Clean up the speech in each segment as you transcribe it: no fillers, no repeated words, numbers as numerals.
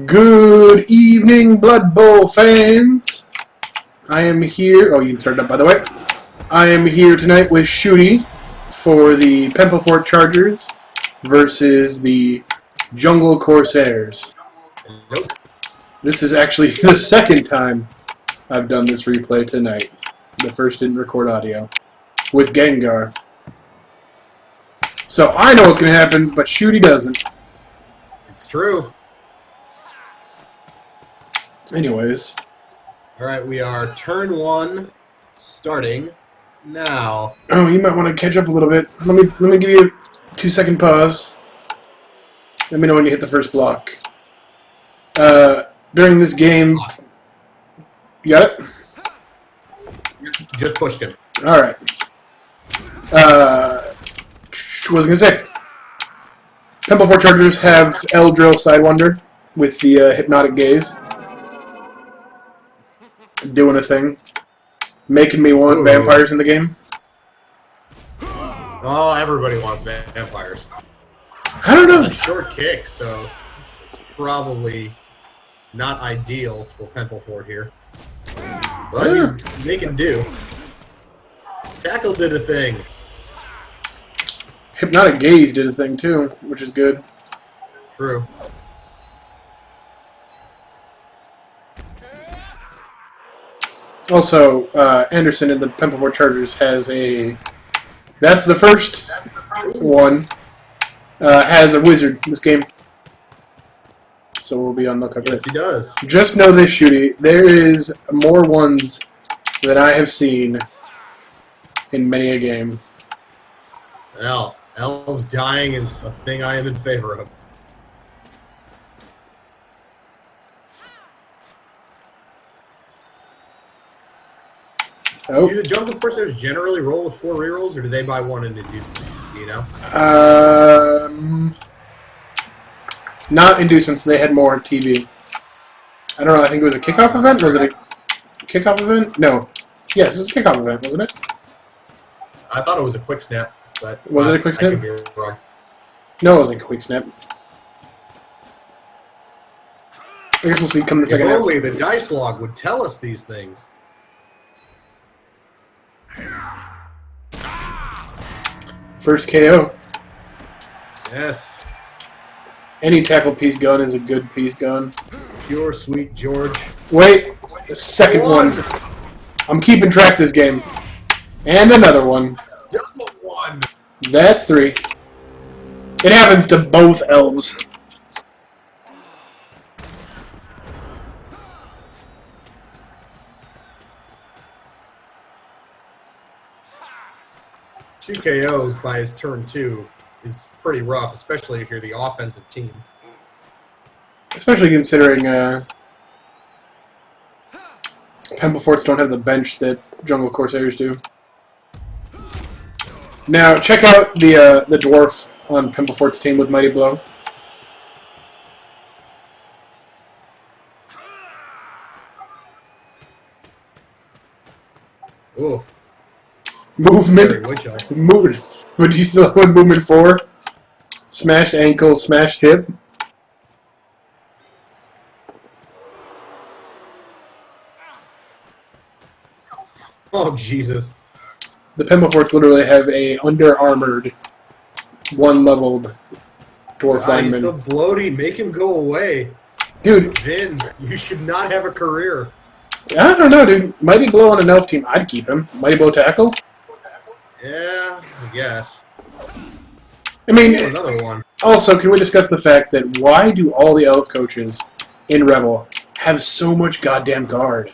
Good evening, Blood Bowl fans. I am here. Oh, you can start it up, by the way. I am here tonight with Shooty for the Pemplefort Chargers versus the Jungle Corsairs. Nope. This is actually the second time I've done this replay tonight. The first didn't record audio with Gengar. So I know what's going to happen, but Shooty doesn't. It's true. Anyways. Alright, we are turn one, starting now. Oh, you might want to catch up a little bit. Let me give you a 2-second pause. Let me know when you hit the first block. During this game, you got it? Just pushed him. All right. What was I gonna say? Pemplefort Chargers have Eldrill Sidewinder with the hypnotic gaze, doing a thing, making me want vampires in the game. Oh, everybody wants vampires. I don't know. It's a short kick, so it's probably not ideal for Pemplefort here. But he's making do. Tackle did a thing. Hypnotic gaze did a thing too, which is good. True. Also, Anderson in the Pemplefort Chargers has a... That's the first one. Has a wizard in this game. So we'll be on lookout for Yes, he does. Just know this, Shooty. There is more ones than I have seen in many a game. Well, elves dying is a thing I am in favor of. Oh. Do the Jungle Corsairs generally roll with 4 rerolls, or do they buy 1 in inducements? Do you know? Not inducements. They had more TV. I don't know. I think it was a kickoff event. Was it a kickoff event? No. Yes, it was a kickoff event, wasn't it? I thought it was a quick snap, but Was it a quick snap? I could be wrong. No, it wasn't a quick snap. I guess we'll see come the If second half. only the dice log would tell us these things. First KO. Yes. Any tackle piece gun is a good piece gun. Pure sweet George. Wait, the second one. I'm keeping track this game. And another one. Double 1. That's 3. It happens to both elves. Two KOs by his turn 2 is pretty rough, especially if you're the offensive team. Especially considering Pempleforts don't have the bench that Jungle Corsairs do. Now, check out the dwarf on Pemplefort's team with Mighty Blow. Ooh. Movement. Witch elf. Movement. Would you still have one movement 4? Smashed ankle, smashed hip. Oh, Jesus. The Pempleforts literally have a under-armored, one-leveled dwarf He's lineman. so bloaty. Make him go away. Dude, Vin, you should not have a career. I don't know, dude. Mighty Blow on an elf team, I'd keep him. Mighty Blow tackle? Yeah, I guess. I mean, Another one. also, can we discuss the fact that why do all the elf coaches in Rebel have so much goddamn guard?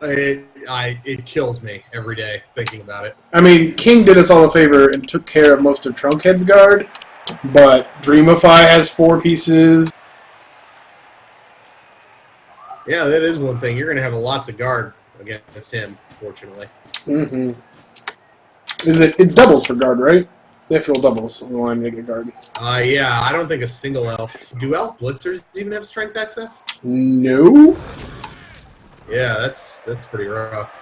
It kills me every day thinking about it. I mean, King did us all a favor and took care of most of Trunkhead's guard, but Dreamify has 4 pieces. Yeah, that is one thing. You're going to have lots of guard against him, fortunately. Mm-hmm. It's doubles for guard, right? They have to roll doubles on the line to get guard. Yeah, I don't think a single elf. Do elf blitzers even have strength access? No. Yeah, that's pretty rough.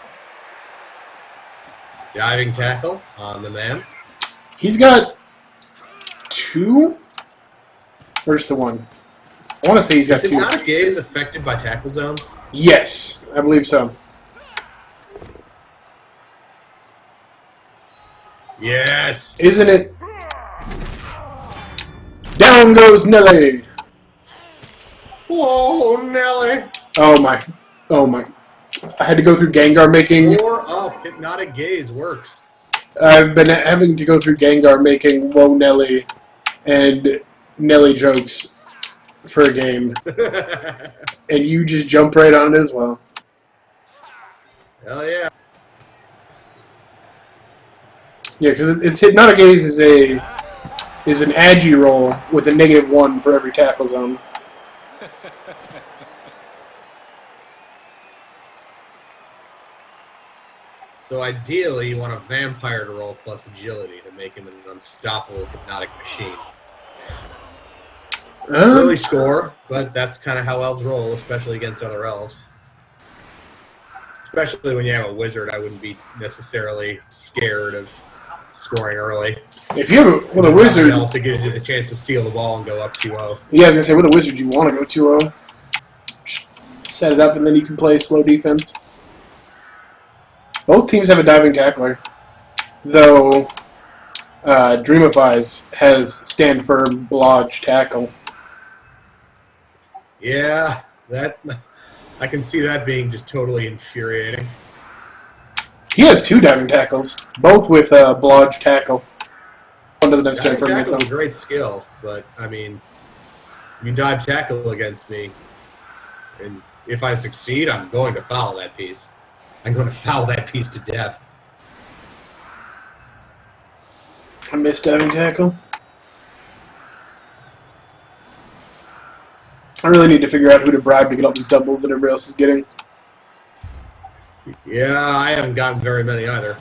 Diving tackle on the man. He's got 2? Where's the 1? I want to say he's got Is it 2. not a gaze affected by tackle zones? Yes, I believe so. Yes. Isn't it? Down goes Nelly. Whoa, Nelly. Oh my. Oh my. I had to go through Gengar making. 4 up. Hypnotic gaze works. I've been having to go through Gengar making Whoa Nelly and Nelly jokes for a game. And you just jump right on it as well. Hell yeah. Yeah, because it's Hypnotic Gaze is an agi roll with a -1 for every tackle zone. So ideally, you want a vampire to roll plus agility to make him an unstoppable hypnotic machine. Early score, but that's kind of how elves roll, especially against other elves. Especially when you have a wizard, I wouldn't be necessarily scared of scoring early. If you have with a wizard, else, it gives you the chance to steal the ball and go up 2-0. Yeah, I was gonna say with a wizard, you want to go 2-0, set it up, and then you can play slow defense. Both teams have a diving tackler, though Dreamify's has stand firm, blodge, tackle. Yeah, that I can see that being just totally infuriating. He has 2 diving tackles, both with blodge, tackle. One doesn't have stand Diving firm. tackle is a great skill, but I mean, you dive tackle against me, and if I succeed, I'm going to foul that piece. I'm going to foul that piece to death. I missed diving tackle. I really need to figure out who to bribe to get all these doubles that everybody else is getting. Yeah, I haven't gotten very many either.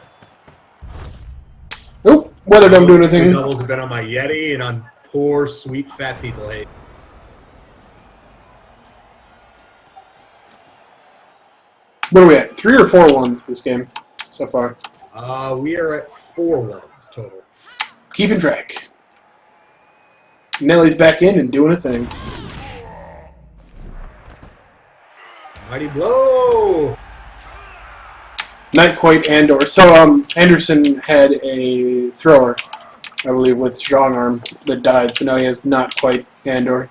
Nope, weather don't do The anything. doubles have been on my Yeti and on poor, sweet, fat people hate. What are we at? 3 or 4 ones this game so far? We are at 4 ones total. Keeping track. Nelly's back in and doing a thing. Mighty blow! Not quite Andor. So Anderson had a thrower, I believe, with strong arm that died. So now he has not quite Andor.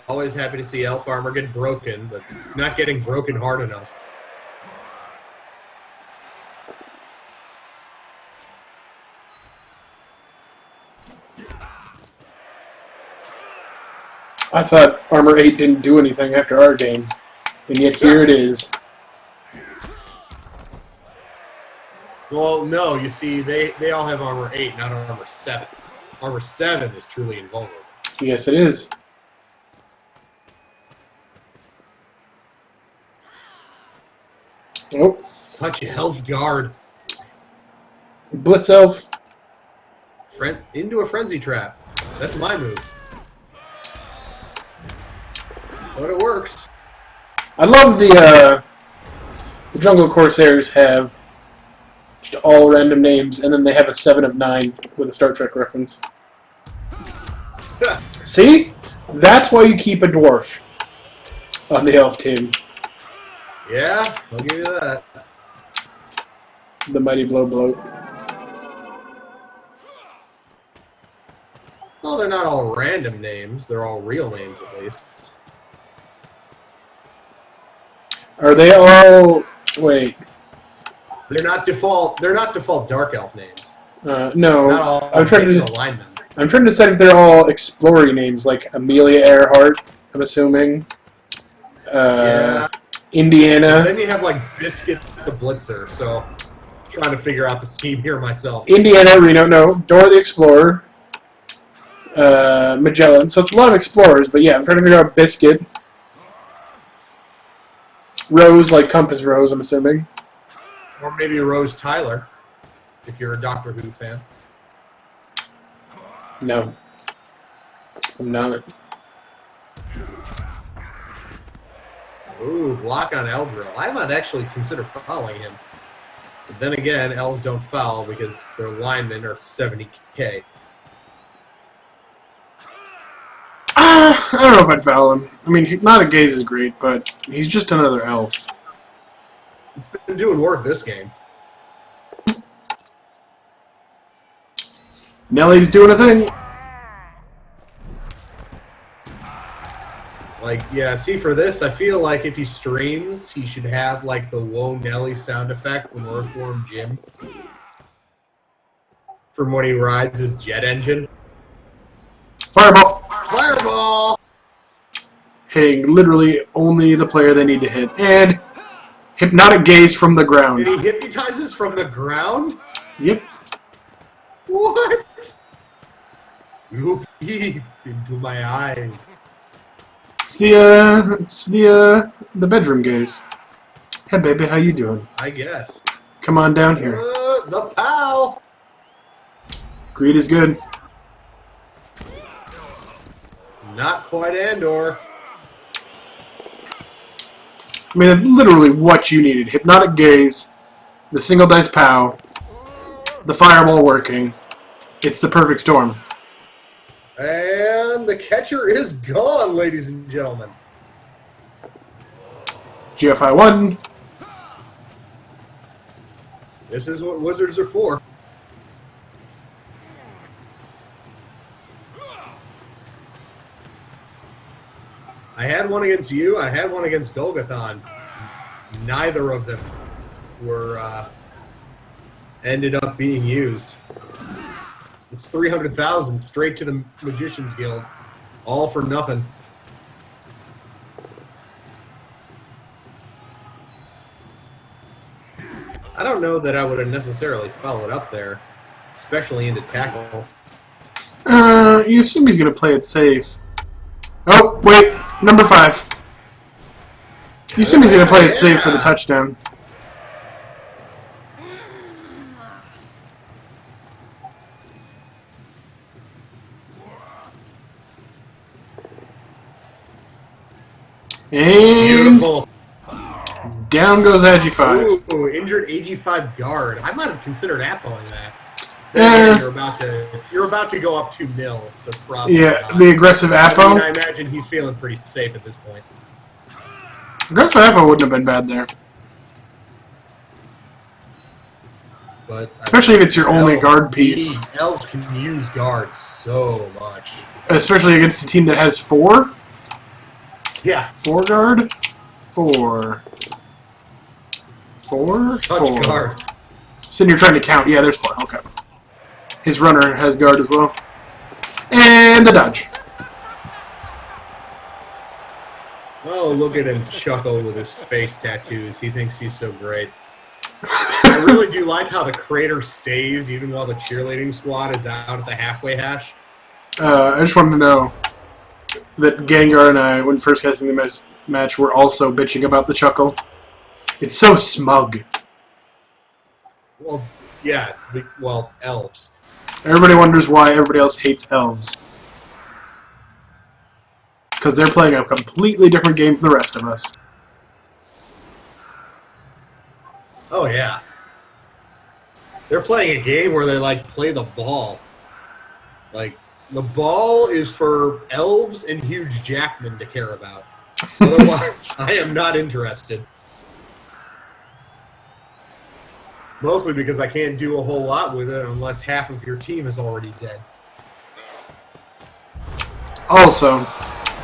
Always happy to see elf armor get broken, but it's not getting broken hard enough. I thought Armor 8 didn't do anything after our game, and yet here it is. Well, no, you see, they all have armor 8, not armor 7. Armor 7 is truly invulnerable. Yes, it is. Oh, Such a elf guard. Blitz Elf. Into a frenzy trap. That's my move. But it works. I love the Jungle Corsairs have just all random names, and then they have a 7 of 9 with a Star Trek reference. See? That's why you keep a dwarf on the elf team. Yeah, I'll give you that. The Mighty Blow. Well, they're not all random names. They're all real names, at least. Are they all... Wait. They're not default dark elf names. No. Not all. I'm trying to align them. I'm trying to decide if they're all exploring names, like Amelia Earhart, I'm assuming. Yeah. Indiana. Then you have like Biscuit the Blitzer, so I'm trying to figure out the scheme here myself. Indiana, Reno, no. Dora the Explorer. Magellan. So it's a lot of explorers, but yeah, I'm trying to figure out Biscuit. Rose, like Compass Rose, I'm assuming. Or maybe Rose Tyler, if you're a Doctor Who fan. No. I'm not. Ooh, block on Eldril. I might actually consider fouling him. But then again, elves don't foul because their linemen are 70k. I don't know if I'd foul him. I mean, Hypnotic Gaze is great, but he's just another elf. It's been doing work this game. Nellie's doing a thing. Like, yeah, see, for this, I feel like if he streams, he should have, like, the Whoa Nelly sound effect from Earthworm Jim. From when he rides his jet engine. Fireball! Fireball! Hitting literally only the player they need to hit. And Hypnotic Gaze from the ground. And he hypnotizes from the ground? Yep. What? Look deep into my eyes. It's the bedroom gaze. Hey baby, how you doing? I guess. Come on down here. The POW! Greed is good. Not quite Andor. I mean, that's literally what you needed. Hypnotic Gaze, the single dice POW, the fireball working. It's the perfect storm. And the catcher is gone, ladies and gentlemen. GFI 1. This is what wizards are for. I had one against you. I had one against Golgothon. Neither of them were ended up being used. It's 300,000 straight to the Magician's Guild, all for nothing. I don't know that I would have necessarily followed up there, especially into tackle. You assume he's gonna play it safe. Oh, wait, number 5. You assume he's gonna play it safe for the touchdown. And Beautiful. down goes Agi5. Ooh, injured AG5 guard. I might have considered appoing that. Eh. You're about to go up 2-0, so probably Yeah, not. the aggressive I Apo. mean, I imagine he's feeling pretty safe at this point. Aggressive Apo wouldn't have been bad there. But Especially if it's your only guard piece. Elves can use guards so much. Especially against a team that has 4. Yeah. 4 guard? 4. 4? Such 4. guard. Sitting here trying to count. Yeah, there's 4. Okay. His runner has guard as well. And the dodge. Oh, look at him chuckle with his face tattoos. He thinks he's so great. I really do like how the crater stays even while the cheerleading squad is out at the halfway hash. I just wanted to know that Gengar and I, when first casting the match, were also bitching about the chuckle. It's so smug. Well, yeah. Well, elves. Everybody wonders why everybody else hates elves. It's because they're playing a completely different game from the rest of us. Oh, yeah. They're playing a game where they, like, play the ball. Like, the ball is for elves and huge jackmen to care about. Otherwise, I am not interested. Mostly because I can't do a whole lot with it unless half of your team is already dead. Also,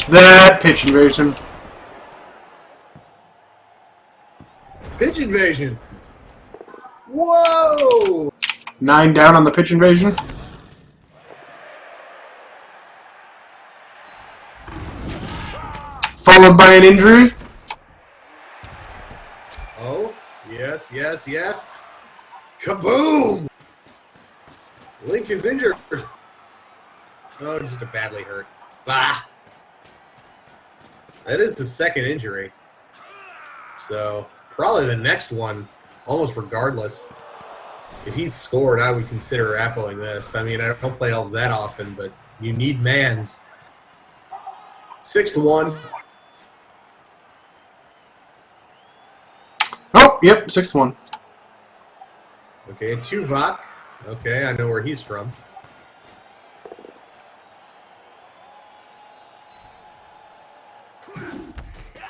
that pitch invasion. Pitch invasion! Whoa! 9 down on the pitch invasion. Followed by an injury. Oh, yes, yes, yes. Kaboom! Link is injured. Oh, just a badly hurt. Bah! That is the second injury. So, probably the next one, almost regardless. If he scored, I would consider appoing this. I mean, I don't play elves that often, but you need mans. 6-1. Yep, 6th one. Okay, Tuvok. Okay, I know where he's from.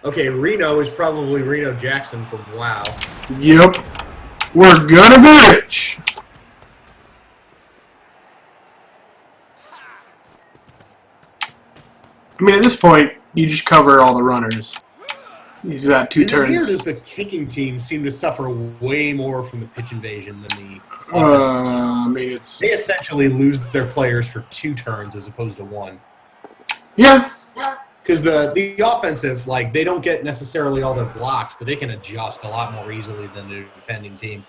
Okay, Reno is probably Reno Jackson from WoW. Yep. We're gonna be rich. I mean, at this point, you just cover all the runners. He's got 2 Is it weird turns. as the kicking team seem to suffer way more from the pitch invasion than the offensive team? I mean, it's... They essentially lose their players for 2 turns as opposed to 1. Yeah. Because the offensive, like, they don't get necessarily all their blocks, but they can adjust a lot more easily than the defending team.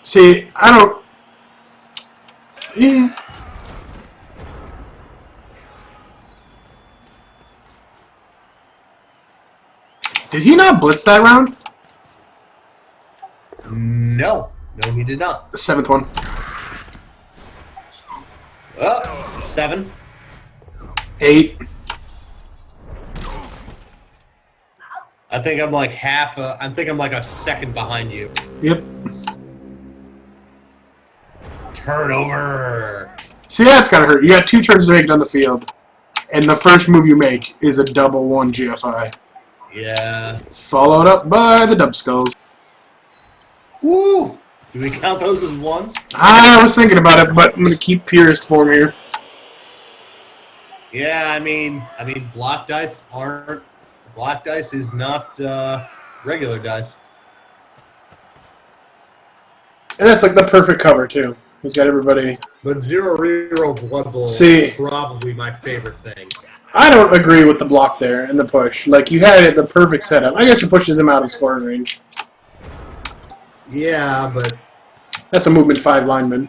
See, I don't... Yeah. Did he not blitz that round? No, he did not. The 7th one. 7. 8. I think I'm like I'm like a second behind you. Yep. Turnover. See, that's gotta hurt. You got 2 turns to make it on the field, and the first move you make is a double 1 GFI. Yeah. Followed up by the dub skulls. Woo! Do we count those as 1s? I was thinking about it, but I'm gonna keep purist form here. Yeah, I mean, block dice aren't. Block dice is not regular dice. And that's like the perfect cover too. He's got everybody. But 0 reroll Blood Bowl See. is probably my favorite thing. I don't agree with the block there and the push. Like, you had it the perfect setup. I guess it pushes him out of scoring range. Yeah, but That's a movement 5 lineman.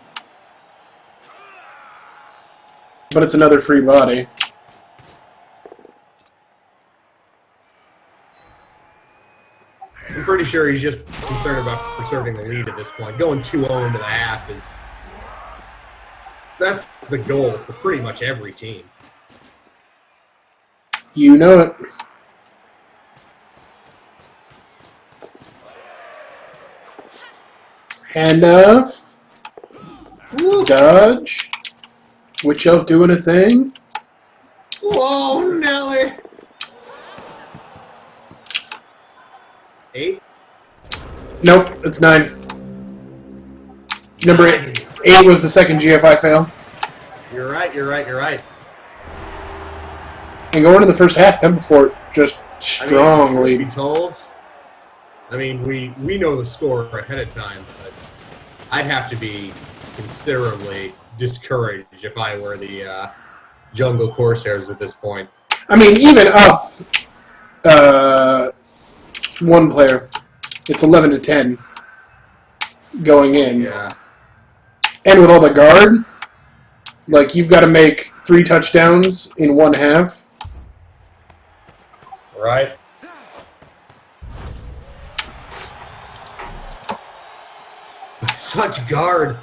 But it's another free body. I'm pretty sure he's just concerned about preserving the lead at this point. Going 2-0 into the half is... That's the goal for pretty much every team. You know it. Handoff. Woo. Dodge. Witch Elf doing a thing. Whoa, Nelly! 8? Nope, it's 9. Number 8 was the second GFI fail. You're right. And going into the first half, Pemplefort just strong truth lead. be told, we know the score ahead of time, but I'd have to be considerably discouraged if I were the Jungle Corsairs at this point. I mean, even up 1 player, it's 11-10 going in. Yeah. And with all the guard, like, you've got to make 3 touchdowns in 1 half. Right. But such guard.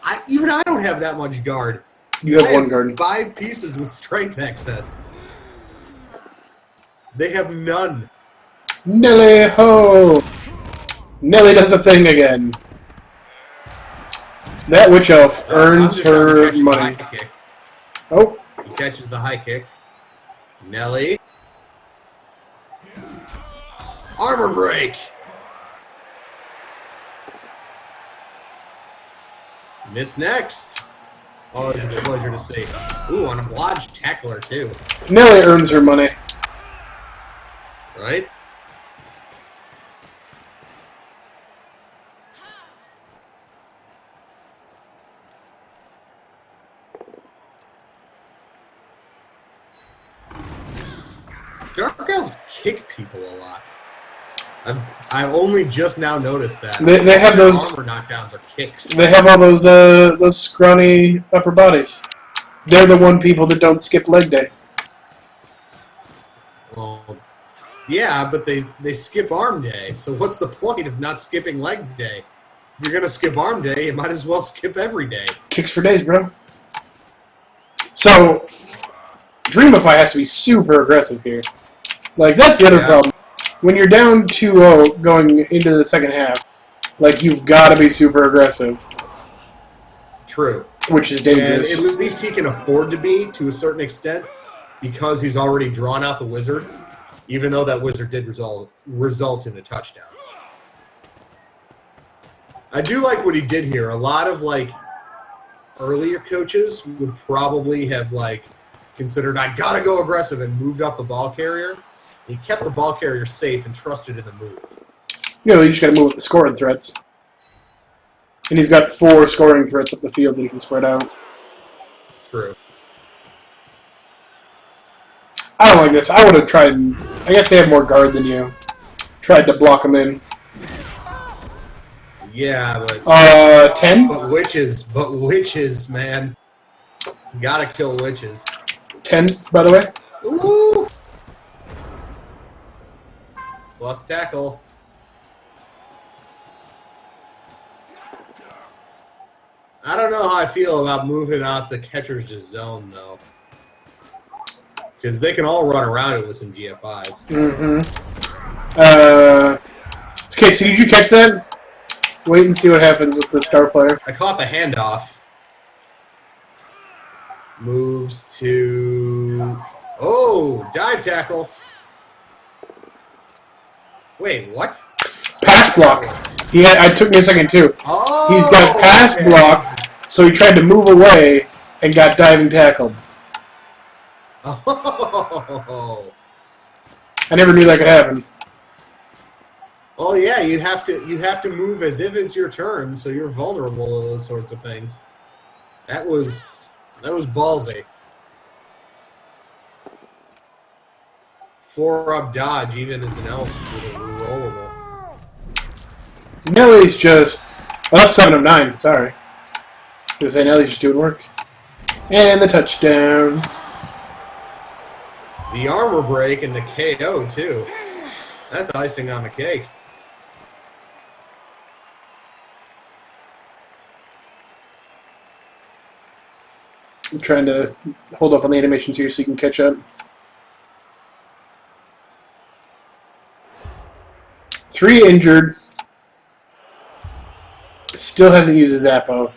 I don't have that much guard. You have I 1 guard. 5 pieces with strength excess. They have none. Nelly ho! Nelly does a thing again. That Witch Elf earns her money. Oh, He catches the high kick. Nelly. Armor break. Miss next. Oh, it's a pleasure to see. Ooh, on a lodge tackler too. Nelly earns her money. Right? Dark elves kick people a lot. I've only just now noticed that. They have those armor knockdowns are kicks. They have all those scrawny upper bodies. They're the one people that don't skip leg day. Well, yeah, but they skip arm day. So what's the point of not skipping leg day? If you're gonna skip arm day, you might as well skip every day. Kicks for days, bro. So, Dreamify has to be super aggressive here. Like, that's the other problem. when you're down 2-0 going into the second half, like, you've got to be super aggressive. True. Which is dangerous. And at least he can afford to be, to a certain extent, because he's already drawn out the wizard, even though that wizard did result in a touchdown. I do like what he did here. A lot of, like, earlier coaches would probably have, like, considered, I gotta go aggressive, and moved up the ball carrier. He kept the ball carrier safe and trusted in the move. You know, you just got to move with the scoring threats. And he's got 4 scoring threats up the field that he can spread out. True. I don't like this. I would have tried. I guess they have more guard than you. Tried to block him in. Yeah, but 10. But witches, man. You gotta kill witches. 10, by the way. Ooh. Plus tackle. I don't know how I feel about moving out the catcher's zone, though. Because they can all run around it with some GFIs. Okay, so did you catch that? Wait and see what happens with the star player. I caught the handoff. Moves to... Oh, dive tackle. Wait, what? Pass block. It took me a second, too. Oh, He's got pass block, so he tried to move away and got diving tackled. Oh. I never knew that could happen. Well, yeah, you'd have to move as if it's your turn, so you're vulnerable to those sorts of things. That was ballsy. 4-up dodge, even as an elf, with a rollable. Nelly's just... Well, that's 7 of 9, sorry. Because Nelly's just doing work. And the touchdown. The armor break and the KO, too. That's icing on the cake. I'm trying to hold up on the animations here so you can catch up. 3 injured. Still hasn't used his Zappo.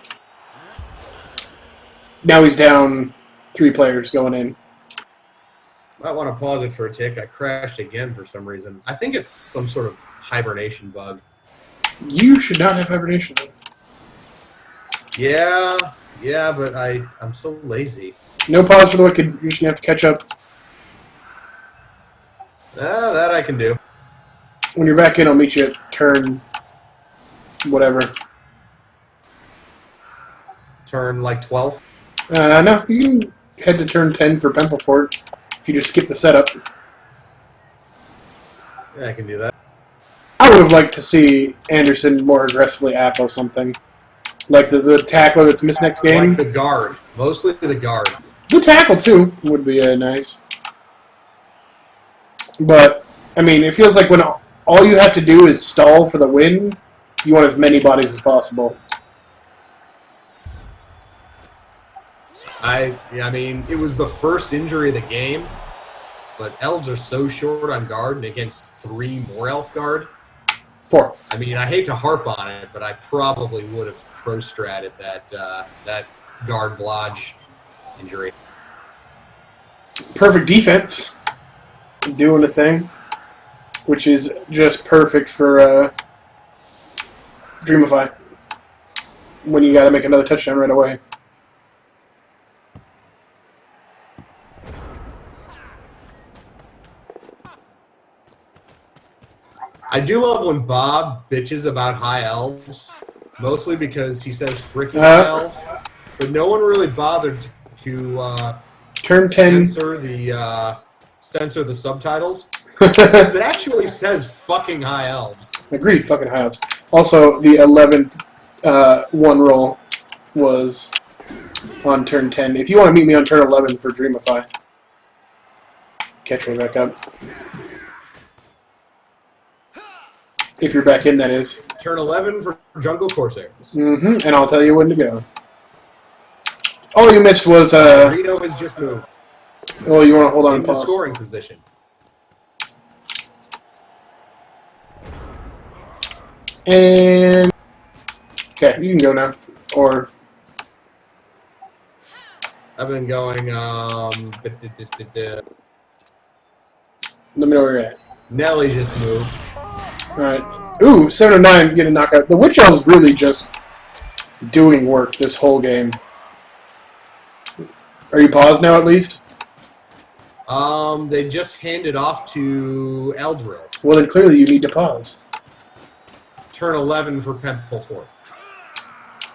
Now he's down 3 players going in. Might want to pause it for a tick. I crashed again for some reason. I think it's some sort of hibernation bug. You should not have hibernation. Yeah, but I'm so lazy. No pause for the wicked. You're just going to have to catch up. That I can do. When you're back in, I'll meet you at turn... whatever. Turn, like, 12? No, you can head to turn 10 for Pemplefort if you just skip the setup. Yeah, I can do that. I would have liked to see Anderson more aggressively appo something. Like the tackler that's missed next game. Like the guard. Mostly the guard. The tackle, too, would be nice. But, I mean, it feels like when all you have to do is stall for the win, you want as many bodies as possible. I mean, it was the first injury of the game, but elves are so short on guard, and against 3 more elf guard. 4. I mean, I hate to harp on it, but I probably would have pro-stratted that guard blodge injury. Perfect defense. Doing a thing. Which is just perfect for Dreamify. When you gotta make another touchdown right away. I do love when Bob bitches about high elves, mostly because he says freaking high elves, but no one really bothered to turn 10. censor the subtitles. Because it actually says fucking high elves. Agreed, fucking high elves. Also, the 11th one roll was on turn 10. If you want to meet me on turn 11 for Dreamify, catch me back up. If you're back in, that is. Turn 11 for Jungle Corsairs. And I'll tell you when to go. All you missed was... Rito has just moved. Oh, you want to hold on and in the pause. scoring position. And okay, you can go now. Or I've been going. let me know where you're at. Nelly just moved. Alright. Ooh, 709, get a knockout. The Witch Elf's really just doing work this whole game. Are you paused now at least? They just handed off to Eldril. Well, then clearly you need to pause. Turn 11 for Pemplefort.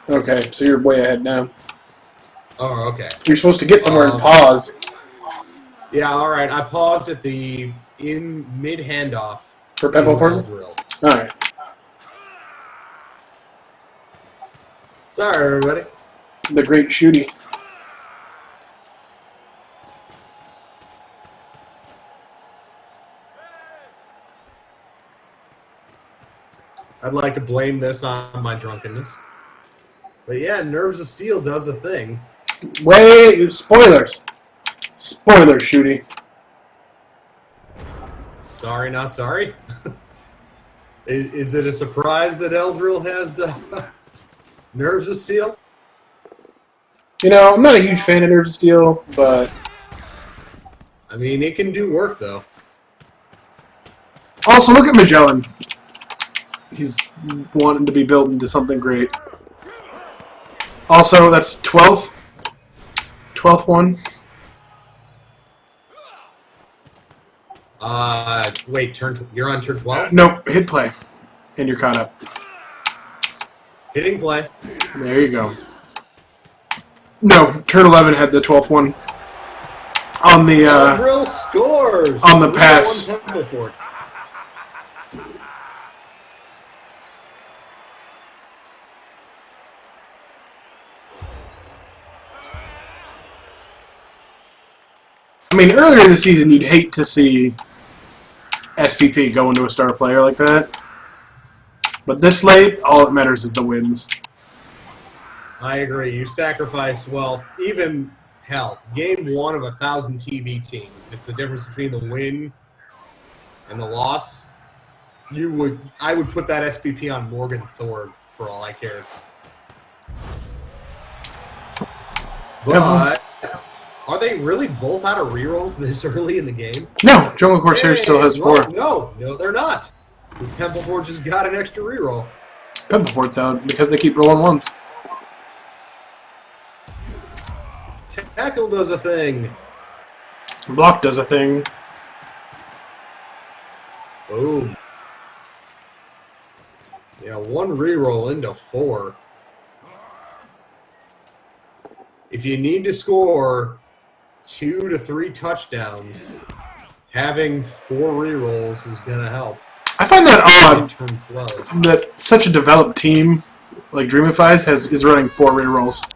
Okay, so you're way ahead now. Oh, okay. You're supposed to get somewhere and pause. Yeah, all right. I paused at the mid handoff For Pemplefort? Eldril. Alright. Sorry, everybody. The Great Shooty. I'd like to blame this on my drunkenness. But yeah, Nerves of Steel does a thing. Wait, spoilers. Spoilers, Shooty. Sorry, not sorry. Is it a surprise that Eldril has Nerves of Steel? You know, I'm not a huge fan of Nerves of Steel, but I mean, it can do work, though. also look at Magellan. He's wanting to be built into something great. Also, that's 12th. 12th one. Wait, you're on turn 12? Nope, hit play. And you're caught up. Hitting play. There you go. No, turn 11 had the 12th one. On the, Eldril scores! on the pass. Pemplefort. I mean, earlier in the season, you'd hate to see SPP go into a star player like that. But this late, all that matters is the wins. I agree. You sacrifice, well, even, hell, game 1 of 1,000 TV team. It's the difference between the win and the loss. I would put that SPP on Morgan Thorpe for all I cared. But are they really both out of rerolls this early in the game? No, Jungle Corsairs still has 4. No, they're not. Pemplefort just got an extra reroll. Pemplafort's out because they keep rolling ones. Tackle does a thing. Block does a thing. Boom. Yeah, 1 reroll into 4. If you need to score 2 to 3 touchdowns, having 4 rerolls is going to help. I find that odd Turn 12. that such a developed team like Dreamifies is running 4 rerolls.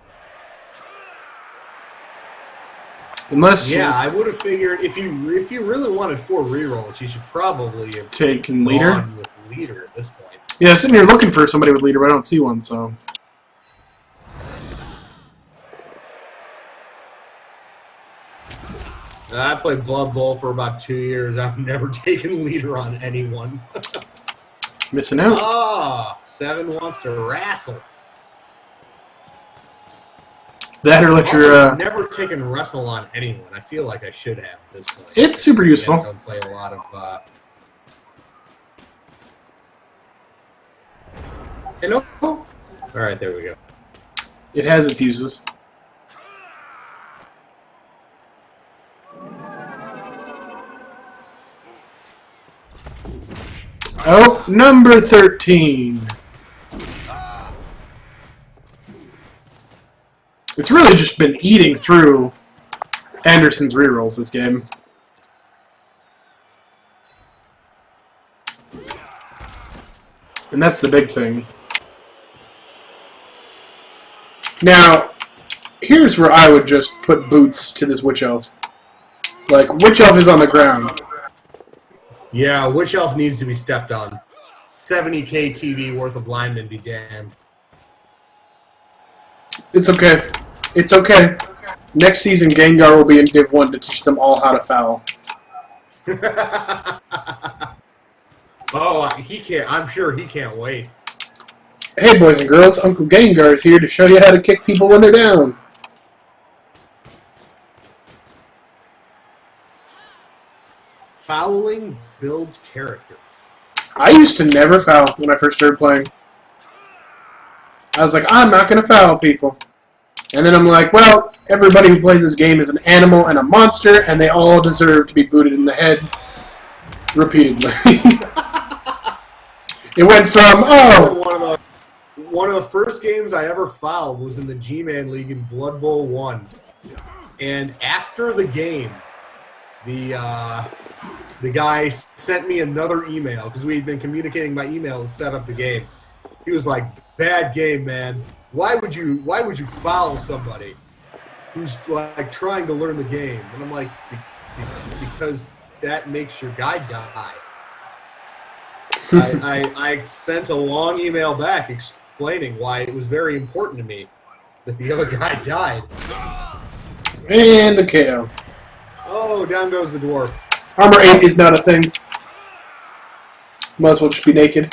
Unless I would have figured if you really wanted 4 rerolls, you should probably have taken leader gone with leader at this point. Yeah, sitting here looking for somebody with leader, but I don't see one. So I played Blood Bowl for about 2 years. I've never taken leader on anyone. missing out. 7 wants to wrestle. That or let your. I've never taken wrestle on anyone. I feel like I should have at this point. It's super useful. I don't play a lot of. Hello. All right, there we go. It has its uses. Oh, number 13. It's really just been eating through Anderson's rerolls this game. And that's the big thing. Now, here's where I would just put boots to this Witch Elf. Like, Witch Elf is on the ground. Yeah, Witch Elf needs to be stepped on. 70K TV worth of linemen be damned. It's okay. It's okay. Next season, Gengar will be in Div 1 to teach them all how to foul. Oh, he can't. I'm sure he can't wait. Hey boys and girls, Uncle Gengar is here to show you how to kick people when they're down. Fouling builds character. I used to never foul when I first started playing. I was like, I'm not going to foul people. And then I'm like, well, everybody who plays this game is an animal and a monster, and they all deserve to be booted in the head repeatedly. It went from, oh... One of the first games I ever fouled was in the Gman League in Blood Bowl 1. And after the game, the guy sent me another email because we had been communicating by email to set up the game. He was like, "Bad game, man. Why would you foul somebody who's like trying to learn the game?" And I'm like, "Because that makes your guy die." I sent a long email back explaining why it was very important to me that the other guy died. And the KO. Oh, down goes the dwarf. Armor 8 is not a thing. Might as well just be naked.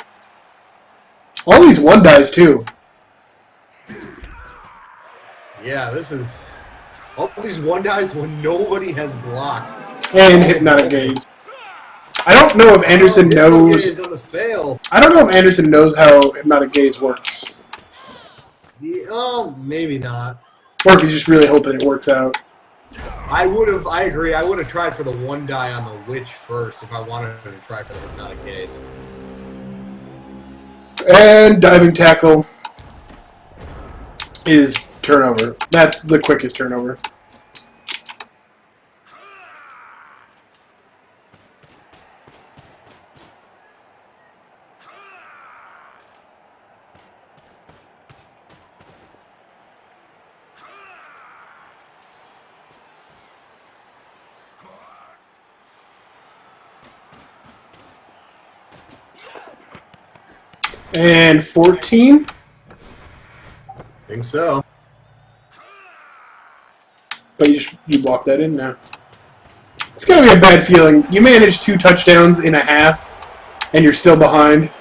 All these 1-dies, too. Yeah, this is... all these 1-dies when nobody has blocked. And Hypnotic Gaze. I don't know if Anderson knows... On the fail. I don't know if Anderson knows how Hypnotic Gaze works. Maybe not. Or if he's just really hoping it works out. I agree. I would have tried for the 1-die on the Witch first if I wanted to try for the Hypnotic Gaze. And diving tackle is turnover. That's the quickest turnover. And 14? Think so. But you walk that in now. It's gotta be a bad feeling. You manage 2 touchdowns in a half, and you're still behind.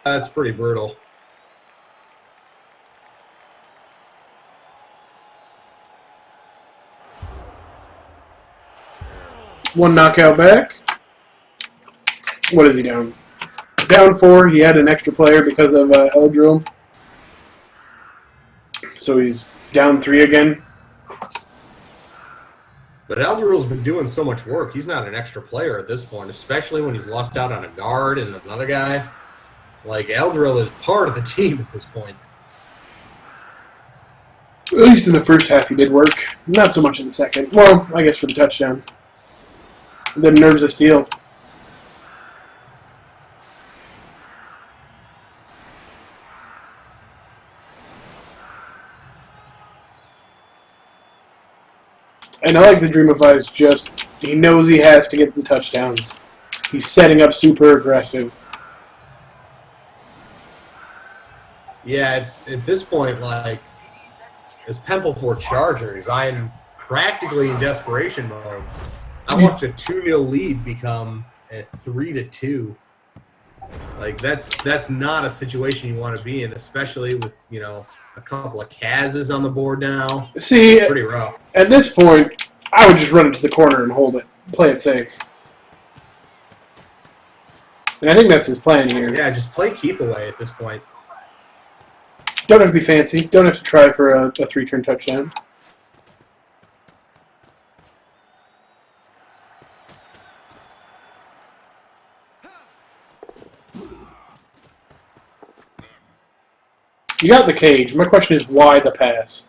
That's pretty brutal. One knockout back. What is he down? Down 4. He had an extra player because of Eldril. So he's down 3 again. But Eldril's been doing so much work. He's not an extra player at this point, especially when he's lost out on a guard and another guy. Like, Eldril is part of the team at this point. At least in the first half he did work. Not so much in the second. Well, I guess for the touchdown. The nerves of steel. And I like the Dreamify's just, he knows he has to get the touchdowns. He's setting up super aggressive. Yeah, at this point, like, as Pemplefort Chargers, I'm practically in desperation mode. I watched a 2-0 lead become a 3-2. Like, that's not a situation you want to be in, especially with, you know, a couple of Kaz's on the board now. See, it's pretty rough. At this point, I would just run it to the corner and hold it. Play it safe. And I think that's his plan here. Yeah, just play keep away at this point. Don't have to be fancy. Don't have to try for a 3-turn touchdown. You got the cage. My question is, why the pass?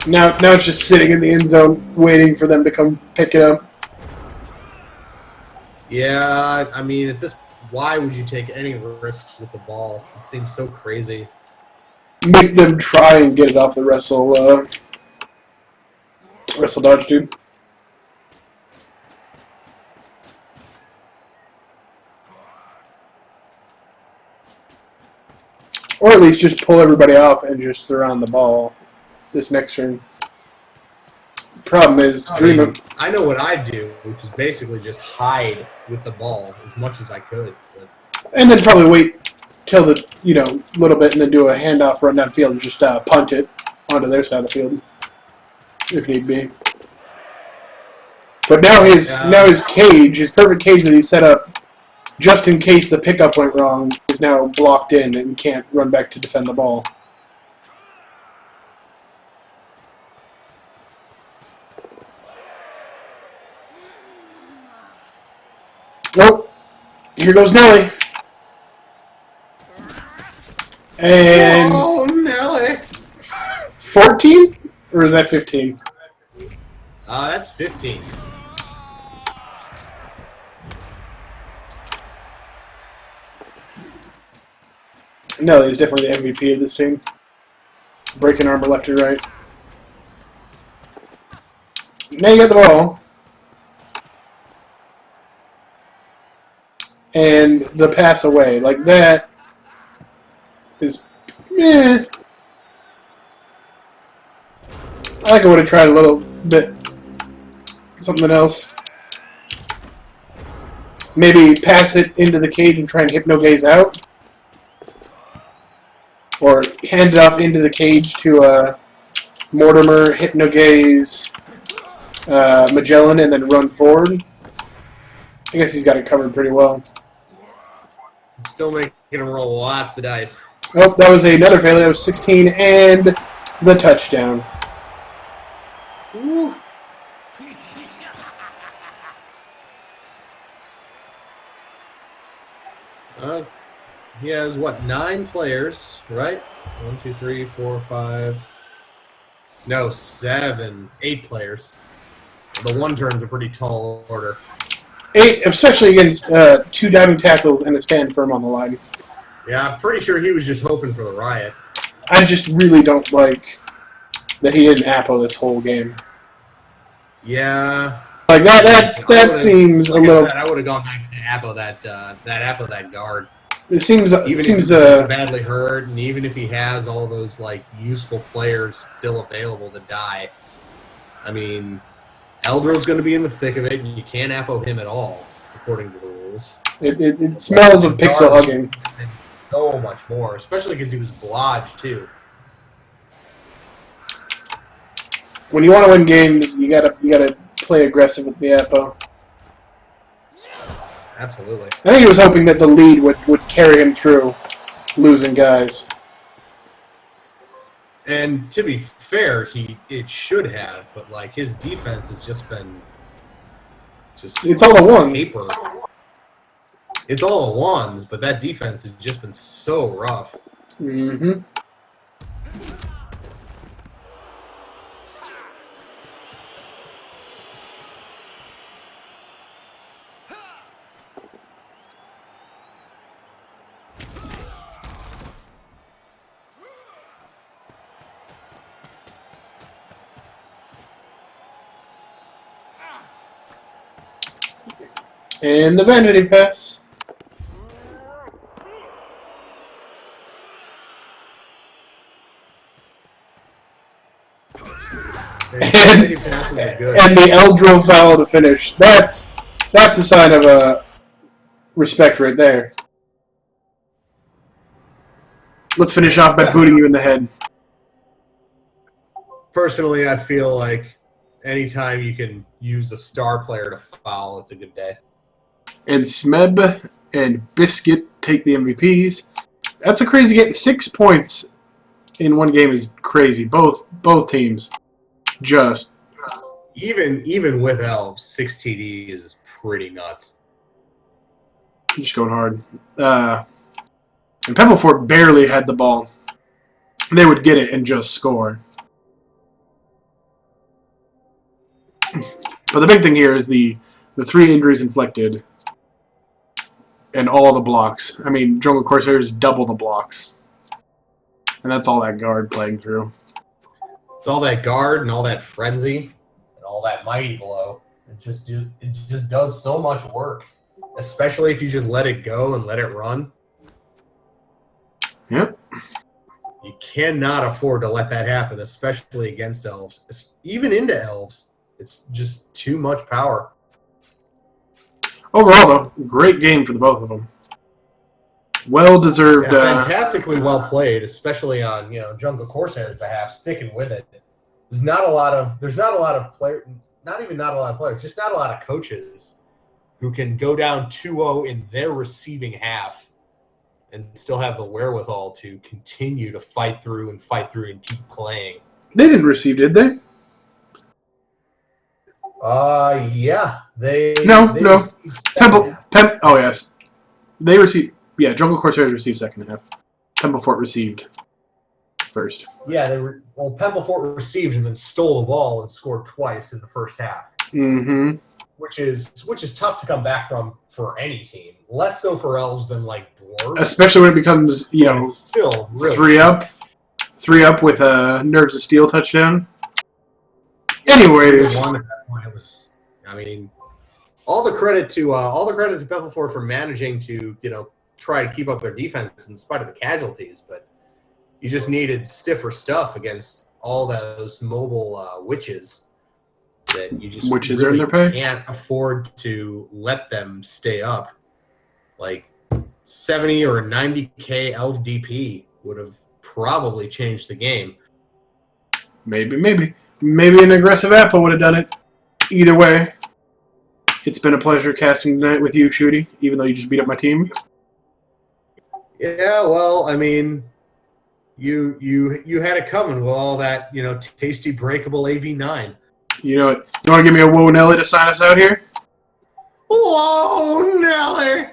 Now it's just sitting in the end zone, waiting for them to come pick it up. Yeah, I mean, at this, why would you take any risks with the ball? It seems so crazy. Make them try and get it off the wrestle dodge, dude. Or at least just pull everybody off and just surround the ball this next turn. Problem is, I know what I'd do, which is basically just hide with the ball as much as I could. But and then probably wait till the little bit, and then do a handoff, run downfield, and just punt it onto their side of the field if need be. But now his cage, his perfect cage that he set up just in case the pickup went wrong, is now blocked in and can't run back to defend the ball. Nope. Here goes Nelly. And oh, Nelly! 14? Or is that 15? That's 15. No, he's definitely the MVP of this team. Breaking armor left and right. Now you got the ball. And the pass away. Like that is meh. I think I would have tried a little bit something else. Maybe pass it into the cage and try and hypno-gaze out. Or hand it off into the cage to Mortimer, hypno-gaze Magellan, and then run forward. I guess he's got it covered pretty well. Still making him roll lots of dice. Oh, that was another failure. That was 16 and the touchdown. Woo. He has, 9 players, right? 1, 2, 3, 4, 5. No, 7. 8 players. The one turn's a pretty tall order. 8, especially against 2 diving tackles and a stand firm on the line. Yeah, I'm pretty sure he was just hoping for the riot. I just really don't like that he didn't apple this whole game. Yeah. Like that seems a little. I would have gone back to apple that guard. It seems Even if he's badly hurt, and even if he has all those useful players still available to die, I mean, Eldril's going to be in the thick of it, and you can't apple him at all according to the rules. It smells of pixel hugging. So much more, especially because he was blodged too. When you want to win games, you gotta play aggressive with the Apo. Absolutely. I think he was hoping that the lead would carry him through losing guys. And to be fair, it should have, but his defense has just been it's all the ones. Paper. It's all the ones, but that defense has just been so rough. Mm-hmm. And the vanity pass. And the Eldro foul to finish. That's a sign of respect right there. Let's finish off by booting you in the head. Personally, I feel like anytime you can use a star player to foul, it's a good day. And Smeb and Biscuit take the MVPs. That's a crazy game. 6 points in one game is crazy. Both teams just even with Elves, 6 TDs is pretty nuts. Just going hard. And Pemplefort barely had the ball. They would get it and just score. But the big thing here is the 3 injuries inflicted and all the blocks. I mean, Jungle Corsairs double the blocks. And that's all that guard playing through. It's all that guard and all that frenzy and all that mighty blow. It just does so much work, especially if you just let it go and let it run. Yep. You cannot afford to let that happen, especially against elves. Even into elves, it's just too much power. Overall, though, great game for the both of them. Well-deserved. Fantastically well played, especially on Jungle Corsairs' behalf, sticking with it. There's not a lot of players, just not a lot of coaches who can go down 2-0 in their receiving half and still have the wherewithal to continue to fight through and keep playing. They didn't receive, did they? Yeah. They No. received oh, yes. They received. Yeah, Jungle Corsairs received second half. Pemplefort received first. Yeah, Pemplefort received and then stole the ball and scored twice in the first half. Mm-hmm. Which is tough to come back from for any team. Less so for elves than like dwarves. Especially when it becomes, It's still really 3-up with a Nerves of Steel touchdown. Anyways, at that point, it was. I mean, all the credit to Pemplefort for managing to try to keep up their defense in spite of the casualties, but you just needed stiffer stuff against all those mobile witches that you just earn their pay. Can't afford to let them stay up. Like 70 or 90K elf DP would have probably changed the game. Maybe an aggressive apple would have done it. Either way, it's been a pleasure casting tonight with you, Shooty, even though you just beat up my team. Yeah, well, I mean, you had it coming with all that, tasty breakable AV9. You know what? You want to give me a whoa Nelly to sign us out here? Whoa, Nelly!